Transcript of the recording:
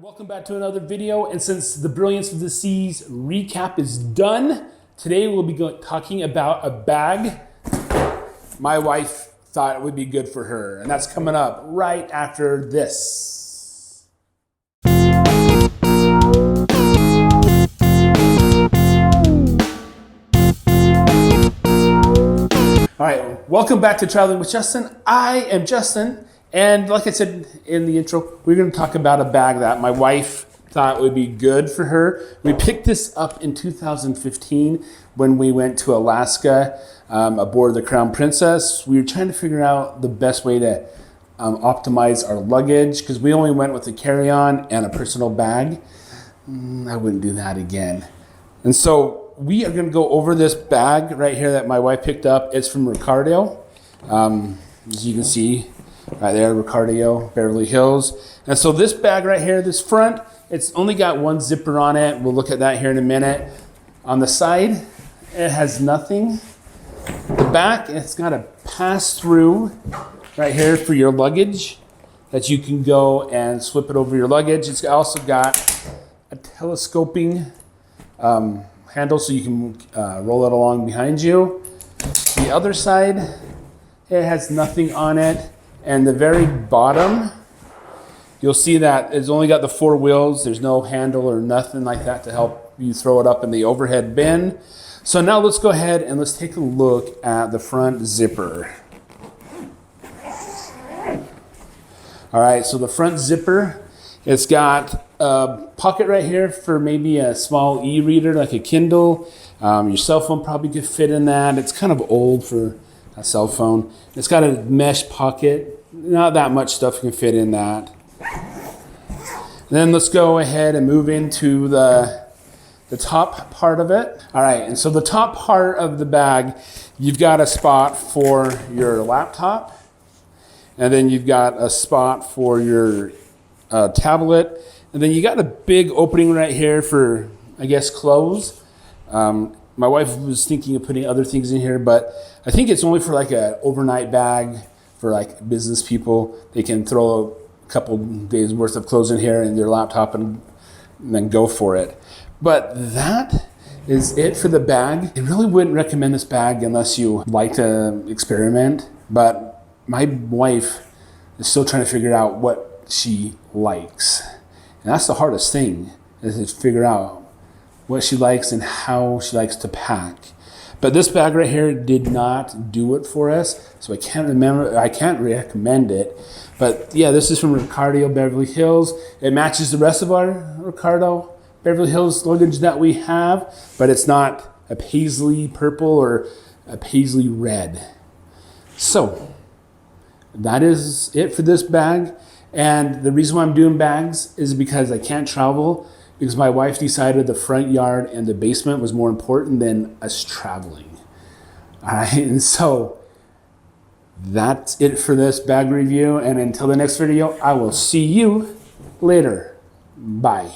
Welcome back to another video, and since the Brilliance of the Seas recap is done, today we'll be talking about a bag my wife thought it would be good for her, and that's coming up right after this. All right, welcome back to Traveling with Justin. I am Justin. And like I said in the intro, we're going to talk about a bag that my wife thought would be good for her. We picked this up in 2015 when we went to Alaska aboard the Crown Princess. We were trying to figure out the best way to optimize our luggage because we only went with a carry-on and a personal bag. I wouldn't do that again. And so we are going to go over this bag right here that my wife picked up. It's from Ricardo. As you can see, right there, Ricardo, Beverly Hills. And so this bag right here, this front, it's only got one zipper on it. We'll look at that here in a minute. On the side, it has nothing. The back, it's got a pass-through right here for your luggage that you can go and slip it over your luggage. It's also got a telescoping handle so you can roll it along behind you. The other side, it has nothing on it. And the very bottom, you'll see that it's only got the four wheels. There's no handle or nothing like that to help you throw it up in the overhead bin. So now let's go ahead and let's take a look at the front zipper. All right, so the front zipper, it's got a pocket right here for maybe a small e-reader like a Kindle. Your cell phone probably could fit in that. It's kind of old for a cell phone. It's got a mesh pocket. Not that much stuff can fit in that. Then let's go ahead and move into the top part of it. All right, and so the top part of the bag, you've got a spot for your laptop, and then you've got a spot for your tablet, and then you got a big opening right here for, I guess, clothes. My wife was thinking of putting other things in here, but I think it's only for like an overnight bag for like business people. They can throw a couple days worth of clothes in here and their laptop and then go for it. But that is it for the bag. I really wouldn't recommend this bag unless you like to experiment. But my wife is still trying to figure out what she likes. And that's the hardest thing, is to figure out what she likes and how she likes to pack. But this bag right here did not do it for us, so I can't recommend it. But yeah, this is from Ricardo Beverly Hills. It matches the rest of our Ricardo Beverly Hills luggage that we have, but it's not a paisley purple or a paisley red. So that is it for this bag. And the reason why I'm doing bags is because I can't travel, because my wife decided the front yard and the basement was more important than us traveling. All right, and so that's it for this bag review. And until the next video, I will see you later. Bye.